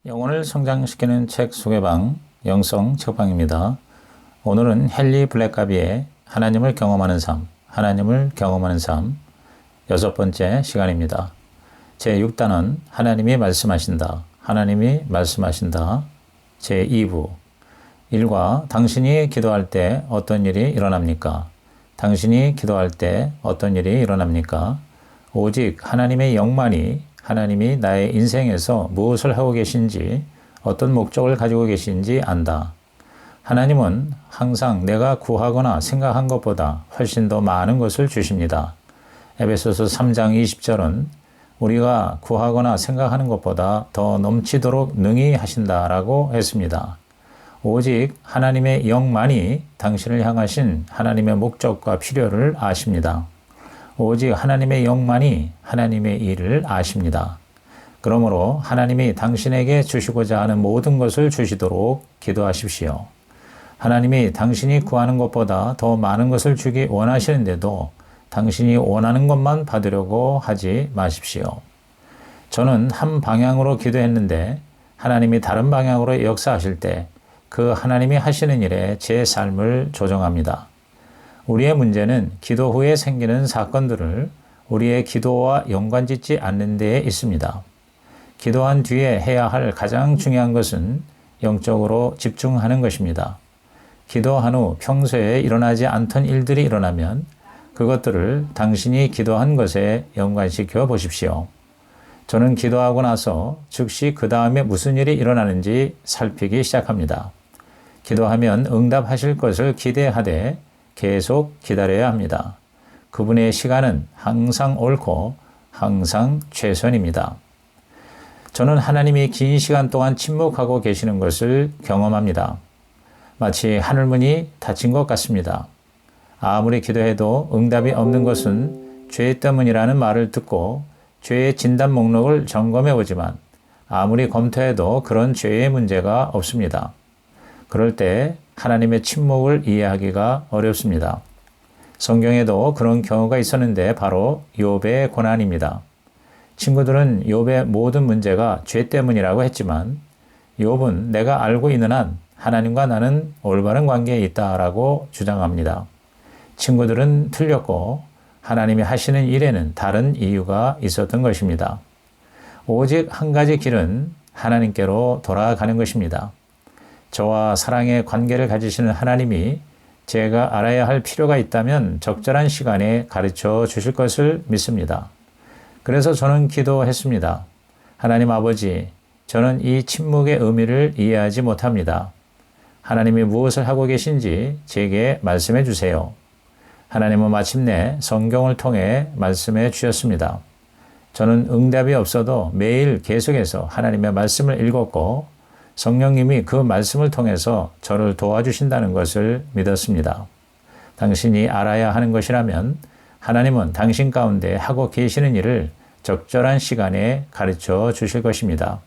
영혼을 성장시키는 책 소개방 영성 책방입니다. 오늘은 헨리 블랙가비의 하나님을 경험하는 삶, 하나님을 경험하는 삶 여섯 번째 시간입니다. 제6단은 하나님이 말씀하신다, 하나님이 말씀하신다. 제2부 1과 당신이 기도할 때 어떤 일이 일어납니까? 당신이 기도할 때 어떤 일이 일어납니까? 오직 하나님의 영만이 하나님이 나의 인생에서 무엇을 하고 계신지, 어떤 목적을 가지고 계신지 안다. 하나님은 항상 내가 구하거나 생각한 것보다 훨씬 더 많은 것을 주십니다. 에베소서 3장 20절은 우리가 구하거나 생각하는 것보다 더 넘치도록 능히 하신다라고 했습니다. 오직 하나님의 영만이 당신을 향하신 하나님의 목적과 필요를 아십니다. 오직 하나님의 영만이 하나님의 일을 아십니다. 그러므로 하나님이 당신에게 주시고자 하는 모든 것을 주시도록 기도하십시오. 하나님이 당신이 구하는 것보다 더 많은 것을 주기 원하시는데도 당신이 원하는 것만 받으려고 하지 마십시오. 저는 한 방향으로 기도했는데 하나님이 다른 방향으로 역사하실 때 그 하나님이 하시는 일에 제 삶을 조정합니다. 우리의 문제는 기도 후에 생기는 사건들을 우리의 기도와 연관짓지 않는 데에 있습니다. 기도한 뒤에 해야 할 가장 중요한 것은 영적으로 집중하는 것입니다. 기도한 후 평소에 일어나지 않던 일들이 일어나면 그것들을 당신이 기도한 것에 연관시켜 보십시오. 저는 기도하고 나서 즉시 그 다음에 무슨 일이 일어나는지 살피기 시작합니다. 기도하면 응답하실 것을 기대하되 계속 기다려야 합니다. 그분의 시간은 항상 옳고 항상 최선입니다. 저는 하나님이 긴 시간 동안 침묵하고 계시는 것을 경험합니다. 마치 하늘문이 닫힌 것 같습니다. 아무리 기도해도 응답이 없는 것은 죄 때문이라는 말을 듣고 죄의 진단 목록을 점검해 보지만 아무리 검토해도 그런 죄의 문제가 없습니다. 그럴 때 하나님의 침묵을 이해하기가 어렵습니다. 성경에도 그런 경우가 있었는데 바로 욥의 고난입니다. 친구들은 욥의 모든 문제가 죄 때문이라고 했지만 욥은 내가 알고 있는 한 하나님과 나는 올바른 관계에 있다라고 주장합니다. 친구들은 틀렸고 하나님이 하시는 일에는 다른 이유가 있었던 것입니다. 오직 한 가지 길은 하나님께로 돌아가는 것입니다. 저와 사랑의 관계를 가지시는 하나님이 제가 알아야 할 필요가 있다면 적절한 시간에 가르쳐 주실 것을 믿습니다. 그래서 저는 기도했습니다. 하나님 아버지, 저는 이 침묵의 의미를 이해하지 못합니다. 하나님이 무엇을 하고 계신지 제게 말씀해 주세요. 하나님은 마침내 성경을 통해 말씀해 주셨습니다. 저는 응답이 없어도 매일 계속해서 하나님의 말씀을 읽었고 성령님이 그 말씀을 통해서 저를 도와주신다는 것을 믿었습니다. 당신이 알아야 하는 것이라면 하나님은 당신 가운데 하고 계시는 일을 적절한 시간에 가르쳐 주실 것입니다.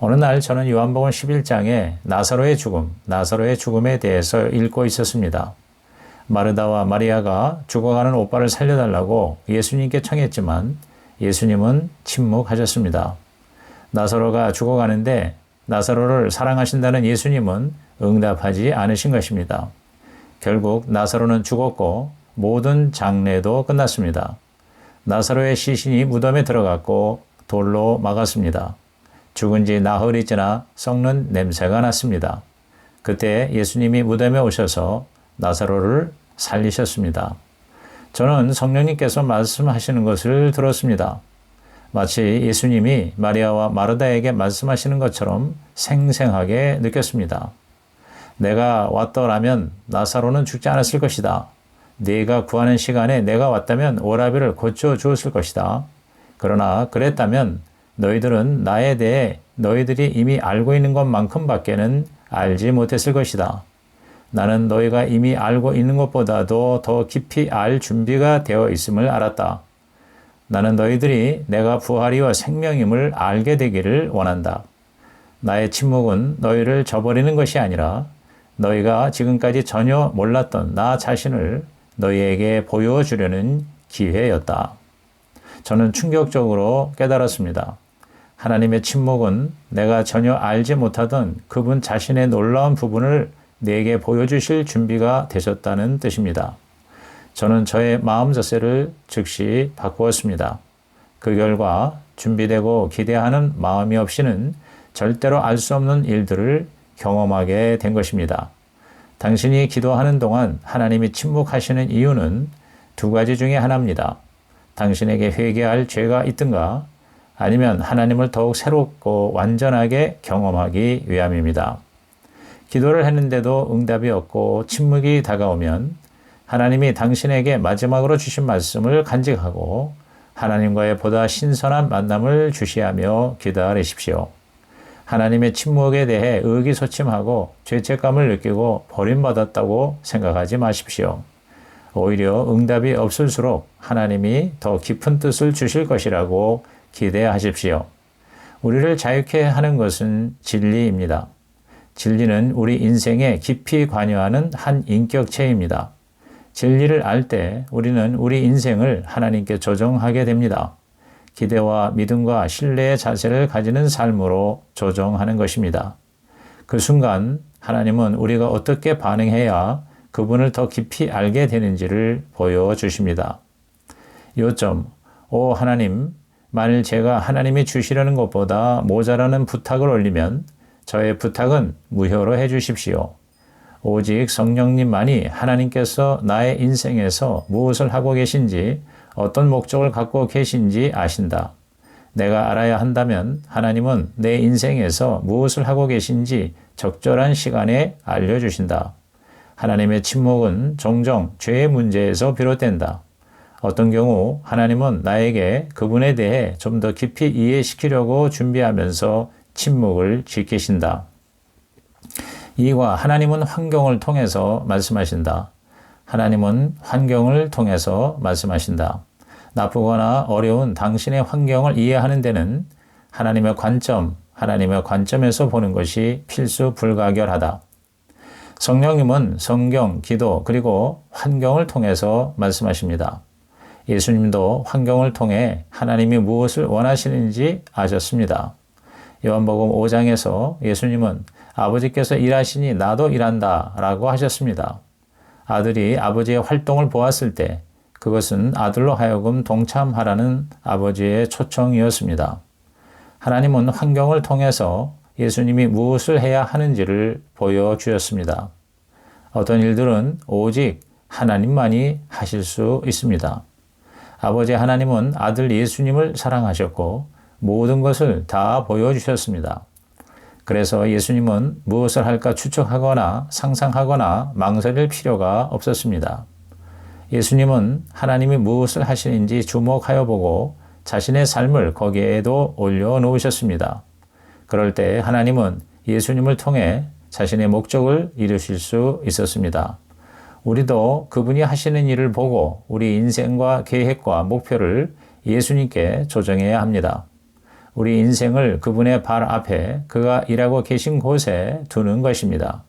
어느 날 저는 요한복음 11장에 나사로의 죽음에 대해서 읽고 있었습니다. 마르다와 마리아가 죽어가는 오빠를 살려달라고 예수님께 청했지만 예수님은 침묵하셨습니다. 나사로가 죽어가는데 나사로를 사랑하신다는 예수님은 응답하지 않으신 것입니다. 결국 나사로는 죽었고 모든 장례도 끝났습니다. 나사로의 시신이 무덤에 들어갔고 돌로 막았습니다. 죽은 지 나흘이 지나 썩는 냄새가 났습니다. 그때 예수님이 무덤에 오셔서 나사로를 살리셨습니다. 저는 성령님께서 말씀하시는 것을 들었습니다. 마치 예수님이 마리아와 마르다에게 말씀하시는 것처럼 생생하게 느꼈습니다. 내가 왔더라면 나사로는 죽지 않았을 것이다. 네가 구하는 시간에 내가 왔다면 오라비를 고쳐 주었을 것이다. 그러나 그랬다면 너희들은 나에 대해 너희들이 이미 알고 있는 것만큼밖에는 알지 못했을 것이다. 나는 너희가 이미 알고 있는 것보다도 더 깊이 알 준비가 되어 있음을 알았다. 나는 너희들이 내가 부활이와 생명임을 알게 되기를 원한다. 나의 침묵은 너희를 저버리는 것이 아니라 너희가 지금까지 전혀 몰랐던 나 자신을 너희에게 보여주려는 기회였다. 저는 충격적으로 깨달았습니다. 하나님의 침묵은 내가 전혀 알지 못하던 그분 자신의 놀라운 부분을 내게 보여주실 준비가 되셨다는 뜻입니다. 저는 저의 마음 자세를 즉시 바꾸었습니다. 그 결과 준비되고 기대하는 마음이 없이는 절대로 알 수 없는 일들을 경험하게 된 것입니다. 당신이 기도하는 동안 하나님이 침묵하시는 이유는 두 가지 중에 하나입니다. 당신에게 회개할 죄가 있든가 아니면 하나님을 더욱 새롭고 완전하게 경험하기 위함입니다. 기도를 했는데도 응답이 없고 침묵이 다가오면 하나님이 당신에게 마지막으로 주신 말씀을 간직하고 하나님과의 보다 신선한 만남을 주시하며 기다리십시오. 하나님의 침묵에 대해 의기소침하고 죄책감을 느끼고 버림받았다고 생각하지 마십시오. 오히려 응답이 없을수록 하나님이 더 깊은 뜻을 주실 것이라고 기대하십시오. 우리를 자유케 하는 것은 진리입니다. 진리는 우리 인생에 깊이 관여하는 한 인격체입니다. 진리를 알 때 우리는 우리 인생을 하나님께 조정하게 됩니다. 기대와 믿음과 신뢰의 자세를 가지는 삶으로 조정하는 것입니다. 그 순간 하나님은 우리가 어떻게 반응해야 그분을 더 깊이 알게 되는지를 보여주십니다. 요점, 오 하나님, 만일 제가 하나님이 주시려는 것보다 모자라는 부탁을 올리면 저의 부탁은 무효로 해주십시오. 오직 성령님만이 하나님께서 나의 인생에서 무엇을 하고 계신지 어떤 목적을 갖고 계신지 아신다. 내가 알아야 한다면 하나님은 내 인생에서 무엇을 하고 계신지 적절한 시간에 알려주신다. 하나님의 침묵은 종종 죄의 문제에서 비롯된다. 어떤 경우 하나님은 나에게 그분에 대해 좀 더 깊이 이해시키려고 준비하면서 침묵을 지키신다. 2과 하나님은 환경을 통해서 말씀하신다. 하나님은 환경을 통해서 말씀하신다. 나쁘거나 어려운 당신의 환경을 이해하는 데는 하나님의 관점에서 보는 것이 필수 불가결하다. 성령님은 성경, 기도, 그리고 환경을 통해서 말씀하십니다. 예수님도 환경을 통해 하나님이 무엇을 원하시는지 아셨습니다. 요한복음 5장에서 예수님은 아버지께서 일하시니 나도 일한다 라고 하셨습니다. 아들이 아버지의 활동을 보았을 때 그것은 아들로 하여금 동참하라는 아버지의 초청이었습니다. 하나님은 환경을 통해서 예수님이 무엇을 해야 하는지를 보여주셨습니다. 어떤 일들은 오직 하나님만이 하실 수 있습니다. 아버지 하나님은 아들 예수님을 사랑하셨고 모든 것을 다 보여주셨습니다. 그래서 예수님은 무엇을 할까 추측하거나 상상하거나 망설일 필요가 없었습니다. 예수님은 하나님이 무엇을 하시는지 주목하여 보고 자신의 삶을 거기에도 올려놓으셨습니다. 그럴 때 하나님은 예수님을 통해 자신의 목적을 이루실 수 있었습니다. 우리도 그분이 하시는 일을 보고 우리 인생과 계획과 목표를 예수님께 조정해야 합니다. 우리 인생을 그분의 발 앞에 그가 일하고 계신 곳에 두는 것입니다.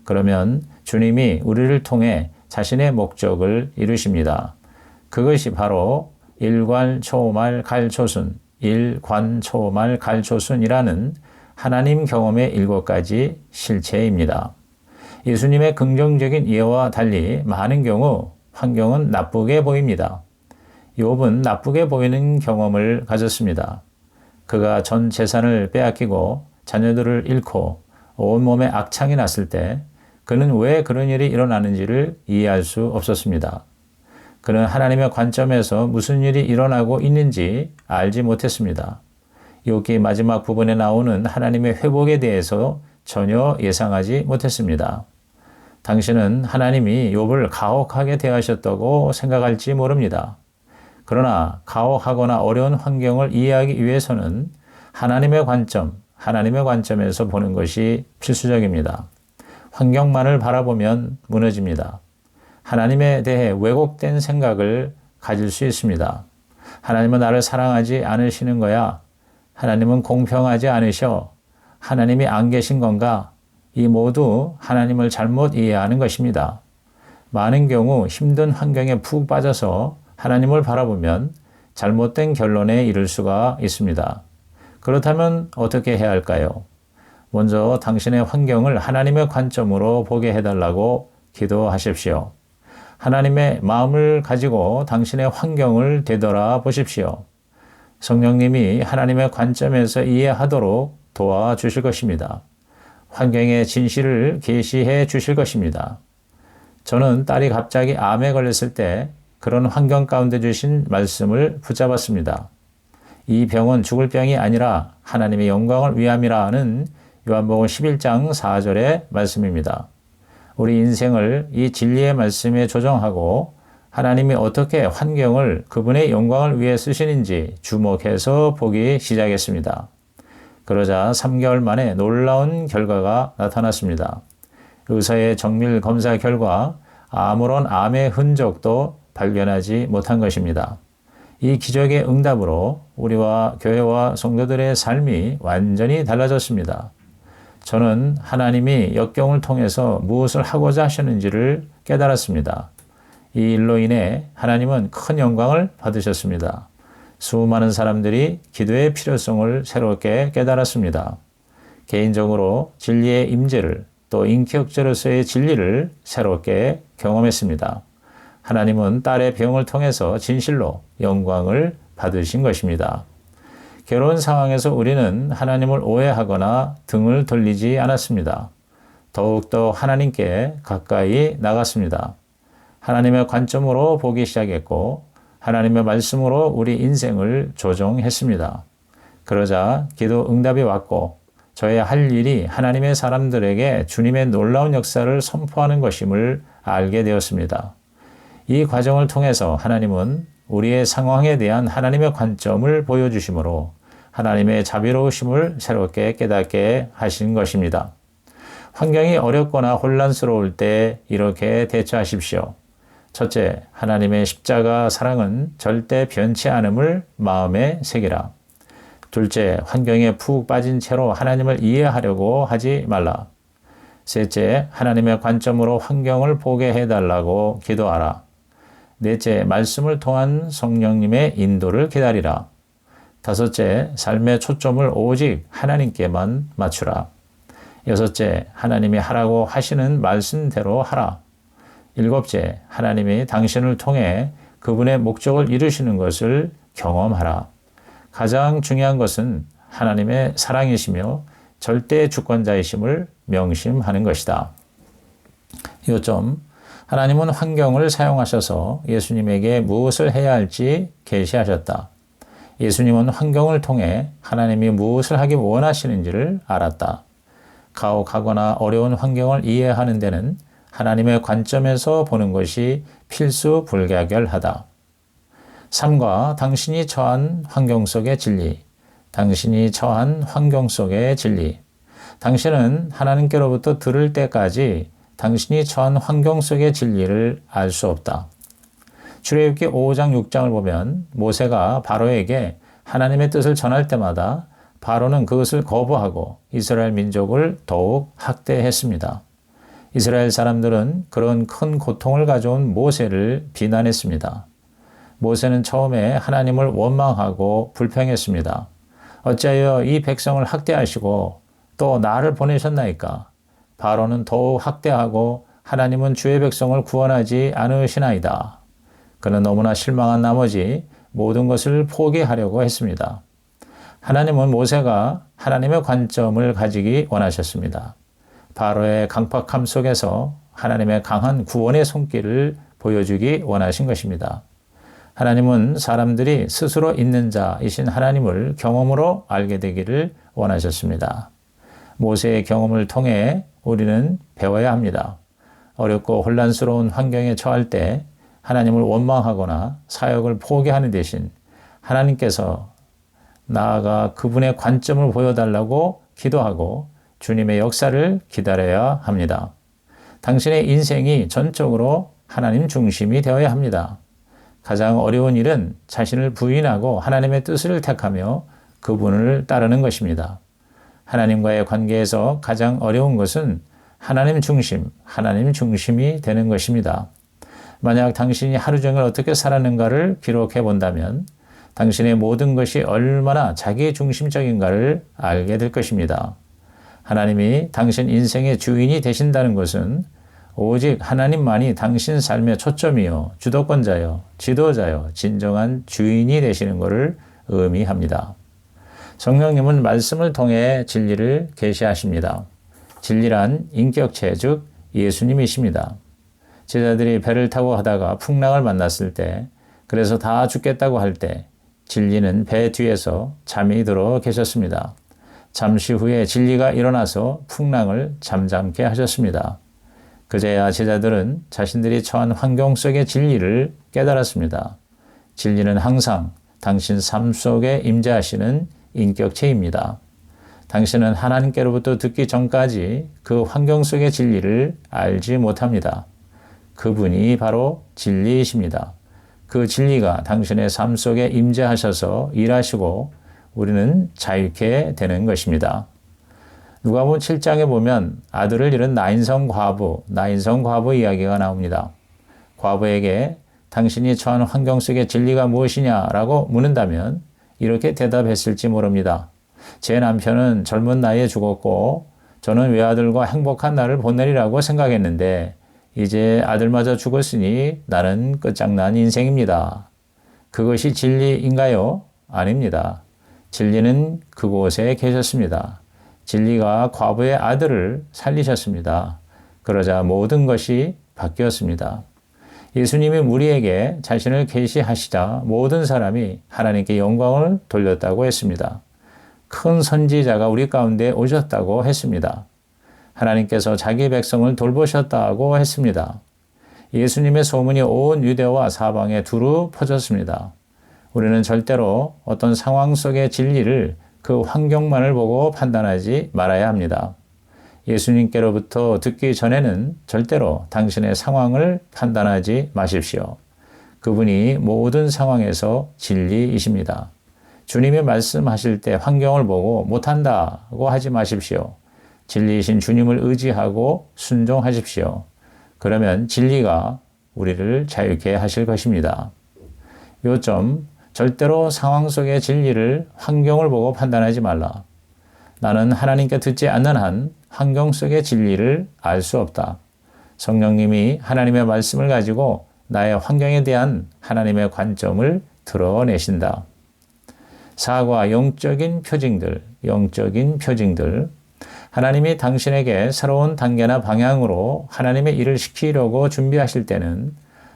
그러면 주님이 우리를 통해 자신의 목적을 이루십니다. 그것이 바로 일관초말 갈초순이라는 하나님 경험의 7가지 실체입니다. 예수님의 긍정적인 예와 달리 많은 경우 환경은 나쁘게 보입니다. 욥은 나쁘게 보이는 경험을 가졌습니다. 그가 전 재산을 빼앗기고 자녀들을 잃고 온몸에 악창이 났을 때 그는 왜 그런 일이 일어나는지를 이해할 수 없었습니다. 그는 하나님의 관점에서 무슨 일이 일어나고 있는지 알지 못했습니다. 욥기 마지막 부분에 나오는 하나님의 회복에 대해서 전혀 예상하지 못했습니다. 당신은 하나님이 욥을 가혹하게 대하셨다고 생각할지 모릅니다. 그러나 가혹하거나 어려운 환경을 이해하기 위해서는 하나님의 관점에서 보는 것이 필수적입니다. 환경만을 바라보면 무너집니다. 하나님에 대해 왜곡된 생각을 가질 수 있습니다. 하나님은 나를 사랑하지 않으시는 거야. 하나님은 공평하지 않으셔. 하나님이 안 계신 건가? 이 모두 하나님을 잘못 이해하는 것입니다. 많은 경우 힘든 환경에 푹 빠져서 하나님을 바라보면 잘못된 결론에 이를 수가 있습니다. 그렇다면 어떻게 해야 할까요? 먼저 당신의 환경을 하나님의 관점으로 보게 해달라고 기도하십시오. 하나님의 마음을 가지고 당신의 환경을 되돌아 보십시오. 성령님이 하나님의 관점에서 이해하도록 도와주실 것입니다. 환경의 진실을 계시해 주실 것입니다. 저는 딸이 갑자기 암에 걸렸을 때 그런 환경 가운데 주신 말씀을 붙잡았습니다. 이 병은 죽을 병이 아니라 하나님의 영광을 위함이라는 요한복음 11장 4절의 말씀입니다. 우리 인생을 이 진리의 말씀에 조정하고 하나님이 어떻게 환경을 그분의 영광을 위해 쓰시는지 주목해서 보기 시작했습니다. 그러자 3개월 만에 놀라운 결과가 나타났습니다. 의사의 정밀 검사 결과 아무런 암의 흔적도 발견하지 못한 것입니다. 이 기적의 응답으로 우리와 교회와 성도들의 삶이 완전히 달라졌습니다. 저는 하나님이 역경을 통해서 무엇을 하고자 하셨는지를 깨달았습니다. 이 일로 인해 하나님은 큰 영광을 받으셨습니다. 수많은 사람들이 기도의 필요성을 새롭게 깨달았습니다. 개인적으로 진리의 임재를 또 인격자로서의 진리를 새롭게 경험했습니다. 하나님은 딸의 병을 통해서 진실로 영광을 받으신 것입니다. 결혼 상황에서 우리는 하나님을 오해하거나 등을 돌리지 않았습니다. 더욱더 하나님께 가까이 나갔습니다. 하나님의 관점으로 보기 시작했고 하나님의 말씀으로 우리 인생을 조정했습니다. 그러자 기도 응답이 왔고 저의 할 일이 하나님의 사람들에게 주님의 놀라운 역사를 선포하는 것임을 알게 되었습니다. 이 과정을 통해서 하나님은 우리의 상황에 대한 하나님의 관점을 보여주심으로 하나님의 자비로우심을 새롭게 깨닫게 하신 것입니다. 환경이 어렵거나 혼란스러울 때 이렇게 대처하십시오. 첫째, 하나님의 십자가 사랑은 절대 변치 않음을 마음에 새기라. 둘째, 환경에 푹 빠진 채로 하나님을 이해하려고 하지 말라. 셋째, 하나님의 관점으로 환경을 보게 해달라고 기도하라. 넷째, 말씀을 통한 성령님의 인도를 기다리라. 다섯째, 삶의 초점을 오직 하나님께만 맞추라. 여섯째, 하나님이 하라고 하시는 말씀대로 하라. 일곱째, 하나님이 당신을 통해 그분의 목적을 이루시는 것을 경험하라. 가장 중요한 것은 하나님의 사랑이시며 절대 주권자이심을 명심하는 것이다. 요점, 하나님은 환경을 사용하셔서 예수님에게 무엇을 해야 할지 계시하셨다. 예수님은 환경을 통해 하나님이 무엇을 하기 원하시는지를 알았다. 가혹하거나 어려운 환경을 이해하는 데는 하나님의 관점에서 보는 것이 필수 불가결하다. 3과 당신이 처한 환경 속의 진리. 당신이 처한 환경 속의 진리. 당신은 하나님께로부터 들을 때까지 당신이 처한 환경 속의 진리를 알 수 없다. 출애굽기 5장 6장을 보면 모세가 바로에게 하나님의 뜻을 전할 때마다 바로는 그것을 거부하고 이스라엘 민족을 더욱 학대했습니다. 이스라엘 사람들은 그런 큰 고통을 가져온 모세를 비난했습니다. 모세는 처음에 하나님을 원망하고 불평했습니다. 어찌하여 이 백성을 학대하시고 또 나를 보내셨나이까? 바로는 더욱 학대하고 하나님은 주의 백성을 구원하지 않으시나이다. 그는 너무나 실망한 나머지 모든 것을 포기하려고 했습니다. 하나님은 모세가 하나님의 관점을 가지기 원하셨습니다. 바로의 강팍함 속에서 하나님의 강한 구원의 손길을 보여주기 원하신 것입니다. 하나님은 사람들이 스스로 있는 자이신 하나님을 경험으로 알게 되기를 원하셨습니다. 모세의 경험을 통해 우리는 배워야 합니다. 어렵고 혼란스러운 환경에 처할 때 하나님을 원망하거나 사역을 포기하는 대신 하나님께서 나아가 그분의 관점을 보여달라고 기도하고 주님의 역사를 기다려야 합니다. 당신의 인생이 전적으로 하나님 중심이 되어야 합니다. 가장 어려운 일은 자신을 부인하고 하나님의 뜻을 택하며 그분을 따르는 것입니다. 하나님과의 관계에서 가장 어려운 것은 하나님 중심이 되는 것입니다. 만약 당신이 하루 종일 어떻게 살았는가를 기록해 본다면 당신의 모든 것이 얼마나 자기 중심적인가를 알게 될 것입니다. 하나님이 당신 인생의 주인이 되신다는 것은 오직 하나님만이 당신 삶의 초점이요, 주도권자요, 지도자요, 진정한 주인이 되시는 것을 의미합니다. 성령님은 말씀을 통해 진리를 계시하십니다. 진리란 인격체, 즉 예수님이십니다. 제자들이 배를 타고 하다가 풍랑을 만났을 때, 그래서 다 죽겠다고 할 때 진리는 배 뒤에서 잠이 들어 계셨습니다. 잠시 후에 진리가 일어나서 풍랑을 잠잠케 하셨습니다. 그제야 제자들은 자신들이 처한 환경 속의 진리를 깨달았습니다. 진리는 항상 당신 삶 속에 임재하시는 인격체입니다. 당신은 하나님께로부터 듣기 전까지 그 환경 속의 진리를 알지 못합니다. 그분이 바로 진리이십니다. 그 진리가 당신의 삶 속에 임재하셔서 일하시고 우리는 자유케 되는 것입니다. 누가복음 7장에 보면 아들을 잃은 나인성 과부 이야기가 나옵니다. 과부에게 당신이 처한 환경 속의 진리가 무엇이냐라고 묻는다면 이렇게 대답했을지 모릅니다. 제 남편은 젊은 나이에 죽었고 저는 외아들과 행복한 날을 보내리라고 생각했는데 이제 아들마저 죽었으니 나는 끝장난 인생입니다. 그것이 진리인가요? 아닙니다. 진리는 그곳에 계셨습니다. 진리가 과부의 아들을 살리셨습니다. 그러자 모든 것이 바뀌었습니다. 예수님이 우리에게 자신을 계시하시자 모든 사람이 하나님께 영광을 돌렸다고 했습니다. 큰 선지자가 우리 가운데 오셨다고 했습니다. 하나님께서 자기 백성을 돌보셨다고 했습니다. 예수님의 소문이 온 유대와 사방에 두루 퍼졌습니다. 우리는 절대로 어떤 상황 속의 진리를 그 환경만을 보고 판단하지 말아야 합니다. 예수님께로부터 듣기 전에는 절대로 당신의 상황을 판단하지 마십시오. 그분이 모든 상황에서 진리이십니다. 주님이 말씀하실 때 환경을 보고 못한다고 하지 마십시오. 진리이신 주님을 의지하고 순종하십시오. 그러면 진리가 우리를 자유케 하실 것입니다. 요점, 절대로 상황 속의 진리를 환경을 보고 판단하지 말라. 나는 하나님께 듣지 않는 한 환경 속의 진리를 알 수 없다. 성령님이 하나님의 말씀을 가지고 나의 환경에 대한 하나님의 관점을 드러내신다. 사과, 영적인 표징들. 하나님이 당신에게 새로운 단계나 방향으로 하나님의 일을 시키려고 준비하실 때는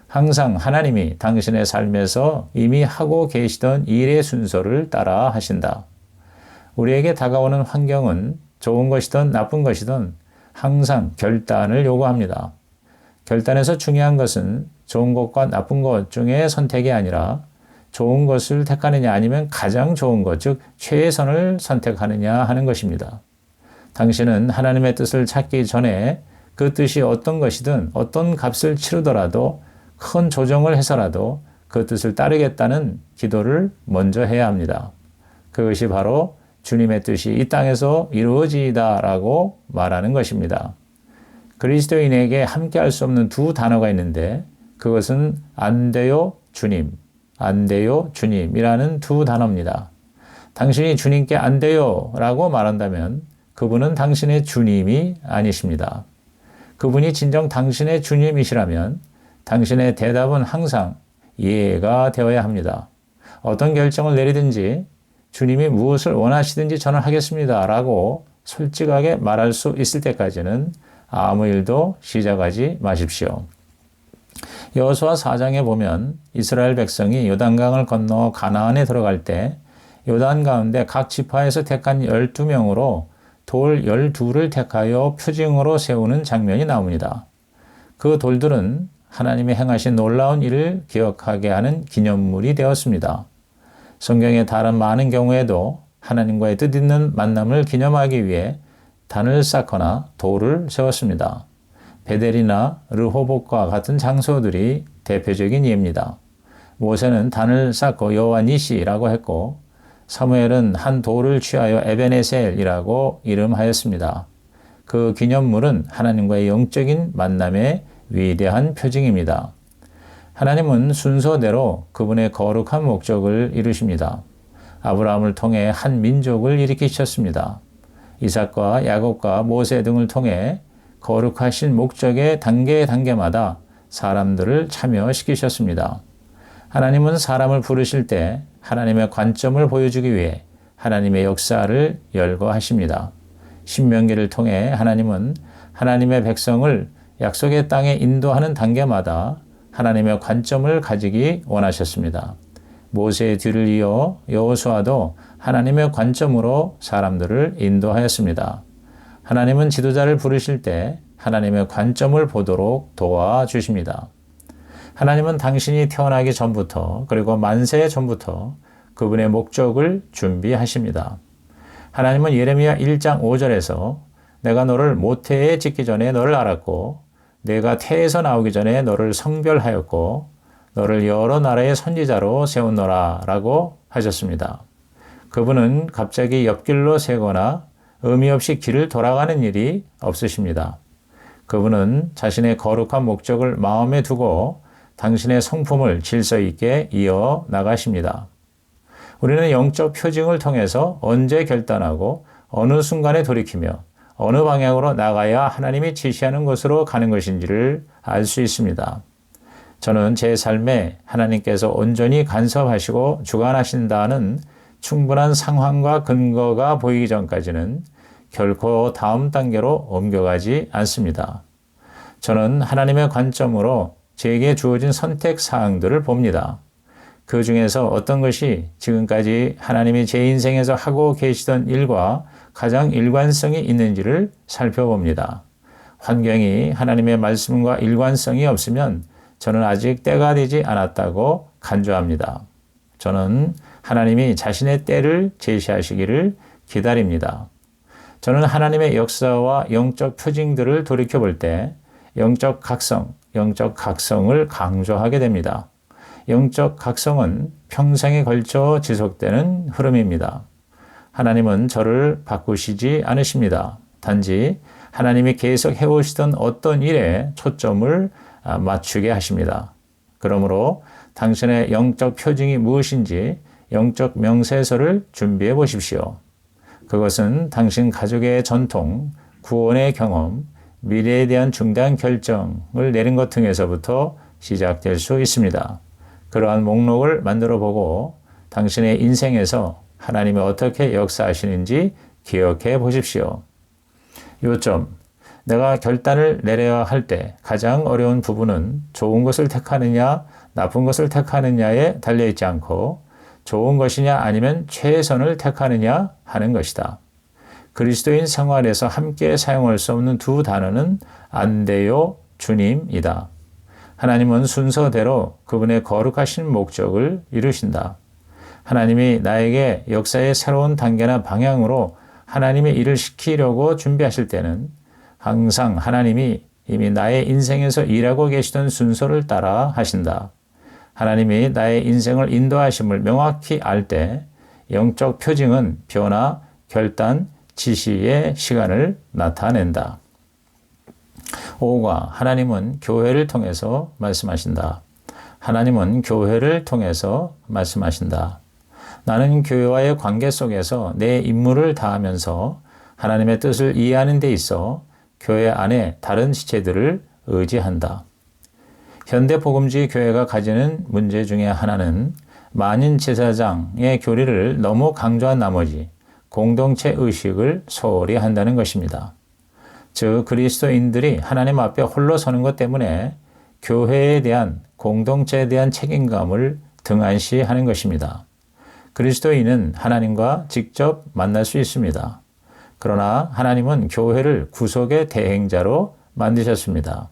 항상 하나님이 당신의 삶에서 이미 하고 계시던 일의 순서를 따라 하신다. 우리에게 다가오는 환경은 좋은 것이든 나쁜 것이든 항상 결단을 요구합니다. 결단에서 중요한 것은 좋은 것과 나쁜 것 중에 선택이 아니라 좋은 것을 택하느냐 아니면 가장 좋은 것, 즉 최선을 선택하느냐 하는 것입니다. 당신은 하나님의 뜻을 찾기 전에 그 뜻이 어떤 것이든 어떤 값을 치르더라도 큰 조정을 해서라도 그 뜻을 따르겠다는 기도를 먼저 해야 합니다. 그것이 바로 주님의 뜻이 이 땅에서 이루어지다라고 말하는 것입니다. 그리스도인에게 함께 할 수 없는 두 단어가 있는데 그것은 안 돼요 주님, 안 돼요 주님이라는 두 단어입니다. 당신이 주님께 안 돼요 라고 말한다면 그분은 당신의 주님이 아니십니다. 그분이 진정 당신의 주님이시라면 당신의 대답은 항상 예가 되어야 합니다. 어떤 결정을 내리든지 주님이 무엇을 원하시든지 저는 하겠습니다 라고 솔직하게 말할 수 있을 때까지는 아무 일도 시작하지 마십시오. 여호수아 4장에 보면 이스라엘 백성이 요단강을 건너 가나안에 들어갈 때 요단 가운데 각 지파에서 택한 12명으로 돌 12를 택하여 표징으로 세우는 장면이 나옵니다. 그 돌들은 하나님이 행하신 놀라운 일을 기억하게 하는 기념물이 되었습니다. 성경의 다른 많은 경우에도 하나님과의 뜻있는 만남을 기념하기 위해 단을 쌓거나 돌을 세웠습니다. 베델이나 르호봇과 같은 장소들이 대표적인 예입니다. 모세는 단을 쌓고 여호와 니시라고 했고 사무엘은 한 돌을 취하여 에베네셀이라고 이름하였습니다. 그 기념물은 하나님과의 영적인 만남의 위대한 표징입니다. 하나님은 순서대로 그분의 거룩한 목적을 이루십니다. 아브라함을 통해 한 민족을 일으키셨습니다. 이삭과 야곱과 모세 등을 통해 거룩하신 목적의 단계마다 사람들을 참여시키셨습니다. 하나님은 사람을 부르실 때 하나님의 관점을 보여주기 위해 하나님의 역사를 열거하십니다. 신명기를 통해 하나님은 하나님의 백성을 약속의 땅에 인도하는 단계마다 하나님의 관점을 가지기 원하셨습니다. 모세의 뒤를 이어 여호수아도 하나님의 관점으로 사람들을 인도하였습니다. 하나님은 지도자를 부르실 때 하나님의 관점을 보도록 도와주십니다. 하나님은 당신이 태어나기 전부터 그리고 만세 전부터 그분의 목적을 준비하십니다. 하나님은 예레미야 1장 5절에서 내가 너를 모태에 짓기 전에 너를 알았고 내가 태에서 나오기 전에 너를 성별하였고 너를 여러 나라의 선지자로 세웠노라 라고 하셨습니다. 그분은 갑자기 옆길로 새거나 의미 없이 길을 돌아가는 일이 없으십니다. 그분은 자신의 거룩한 목적을 마음에 두고 당신의 성품을 질서 있게 이어 나가십니다. 우리는 영적 표징을 통해서 언제 결단하고 어느 순간에 돌이키며 어느 방향으로 나가야 하나님이 지시하는 곳으로 가는 것인지를 알 수 있습니다. 저는 제 삶에 하나님께서 온전히 간섭하시고 주관하신다는 충분한 상황과 근거가 보이기 전까지는 결코 다음 단계로 옮겨가지 않습니다. 저는 하나님의 관점으로 제게 주어진 선택 사항들을 봅니다. 그 중에서 어떤 것이 지금까지 하나님이 제 인생에서 하고 계시던 일과 가장 일관성이 있는지를 살펴봅니다. 환경이 하나님의 말씀과 일관성이 없으면 저는 아직 때가 되지 않았다고 간주합니다. 저는 하나님이 자신의 때를 제시하시기를 기다립니다. 저는 하나님의 역사와 영적 표징들을 돌이켜볼 때 영적 각성을 강조하게 됩니다. 영적 각성은 평생에 걸쳐 지속되는 흐름입니다. 하나님은 저를 바꾸시지 않으십니다. 단지 하나님이 계속 해오시던 어떤 일에 초점을 맞추게 하십니다. 그러므로 당신의 영적 표징이 무엇인지 영적 명세서를 준비해 보십시오. 그것은 당신 가족의 전통, 구원의 경험, 미래에 대한 중대한 결정을 내린 것 등에서부터 시작될 수 있습니다. 그러한 목록을 만들어 보고 당신의 인생에서 하나님이 어떻게 역사하시는지 기억해 보십시오. 요점, 내가 결단을 내려야 할 때 가장 어려운 부분은 좋은 것을 택하느냐, 나쁜 것을 택하느냐에 달려있지 않고 좋은 것이냐 아니면 최선을 택하느냐 하는 것이다. 그리스도인 생활에서 함께 사용할 수 없는 두 단어는 안 돼요, 주님이다. 하나님은 순서대로 그분의 거룩하신 목적을 이루신다. 하나님이 나에게 역사의 새로운 단계나 방향으로 하나님의 일을 시키려고 준비하실 때는 항상 하나님이 이미 나의 인생에서 일하고 계시던 순서를 따라 하신다. 하나님이 나의 인생을 인도하심을 명확히 알 때 영적 표징은 변화, 결단, 지시의 시간을 나타낸다. 5가 하나님은 교회를 통해서 말씀하신다. 하나님은 교회를 통해서 말씀하신다. 나는 교회와의 관계 속에서 내 임무를 다하면서 하나님의 뜻을 이해하는 데 있어 교회 안에 다른 지체들을 의지한다. 현대복음주의 교회가 가지는 문제 중에 하나는 만인 제사장의 교리를 너무 강조한 나머지 공동체 의식을 소홀히 한다는 것입니다. 즉 그리스도인들이 하나님 앞에 홀로 서는 것 때문에 교회에 대한 공동체에 대한 책임감을 등한시하는 것입니다. 그리스도인은 하나님과 직접 만날 수 있습니다. 그러나 하나님은 교회를 구속의 대행자로 만드셨습니다.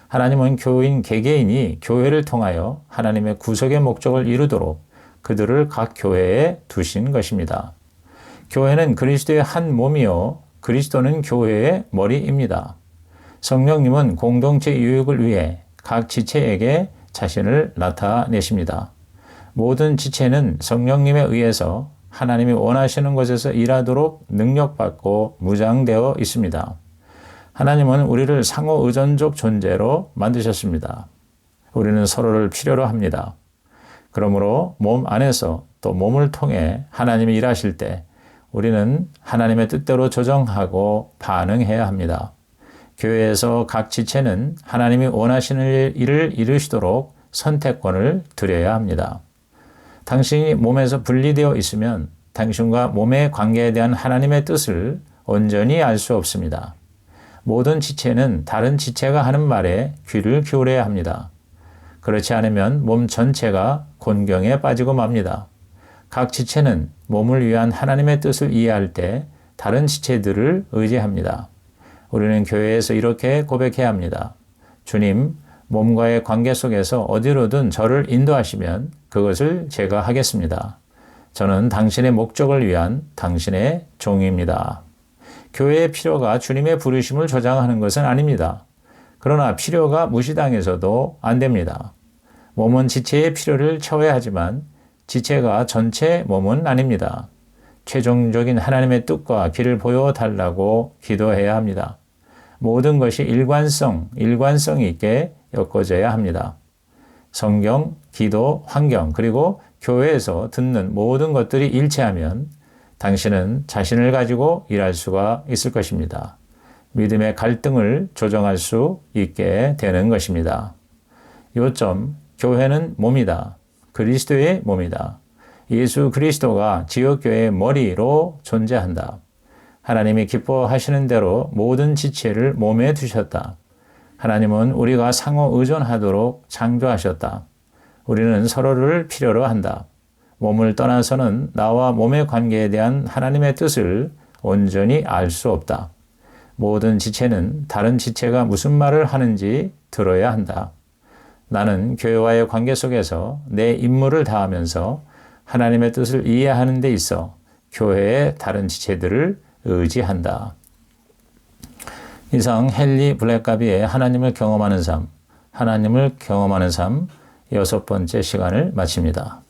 하나님은 교인 개개인이 교회를 통하여 하나님의 구속의 목적을 이루도록 그들을 각 교회에 두신 것입니다. 교회는 그리스도의 한 몸이요 그리스도는 교회의 머리입니다. 성령님은 공동체 유익을 위해 각 지체에게 자신을 나타내십니다. 모든 지체는 성령님에 의해서 하나님이 원하시는 것에서 일하도록 능력받고 무장되어 있습니다. 하나님은 우리를 상호 의존적 존재로 만드셨습니다. 우리는 서로를 필요로 합니다. 그러므로 몸 안에서 또 몸을 통해 하나님이 일하실 때 우리는 하나님의 뜻대로 조정하고 반응해야 합니다. 교회에서 각 지체는 하나님이 원하시는 일을 이루시도록 선택권을 드려야 합니다. 당신이 몸에서 분리되어 있으면 당신과 몸의 관계에 대한 하나님의 뜻을 온전히 알 수 없습니다. 모든 지체는 다른 지체가 하는 말에 귀를 기울여야 합니다. 그렇지 않으면 몸 전체가 곤경에 빠지고 맙니다. 각 지체는 몸을 위한 하나님의 뜻을 이해할 때 다른 지체들을 의지합니다. 우리는 교회에서 이렇게 고백해야 합니다. 주님, 몸과의 관계 속에서 어디로든 저를 인도하시면 그것을 제가 하겠습니다. 저는 당신의 목적을 위한 당신의 종입니다. 교회의 필요가 주님의 부르심을 조장하는 것은 아닙니다. 그러나 필요가 무시당해서도 안 됩니다. 몸은 지체의 필요를 채워야 하지만 지체가 전체 몸은 아닙니다. 최종적인 하나님의 뜻과 길을 보여달라고 기도해야 합니다. 모든 것이 일관성이 있게 엮어져야 합니다. 성경, 기도, 환경, 그리고 교회에서 듣는 모든 것들이 일치하면 당신은 자신을 가지고 일할 수가 있을 것입니다. 믿음의 갈등을 조정할 수 있게 되는 것입니다. 요점, 교회는 몸이다. 그리스도의 몸이다. 예수 그리스도가 지역교회의 머리로 존재한다. 하나님이 기뻐하시는 대로 모든 지체를 몸에 두셨다. 하나님은 우리가 상호 의존하도록 창조하셨다. 우리는 서로를 필요로 한다. 몸을 떠나서는 나와 몸의 관계에 대한 하나님의 뜻을 온전히 알 수 없다. 모든 지체는 다른 지체가 무슨 말을 하는지 들어야 한다. 나는 교회와의 관계 속에서 내 임무를 다하면서 하나님의 뜻을 이해하는 데 있어 교회의 다른 지체들을 의지한다. 이상 헨리 블랙가비의 하나님을 경험하는 삶 6번째 시간을 마칩니다.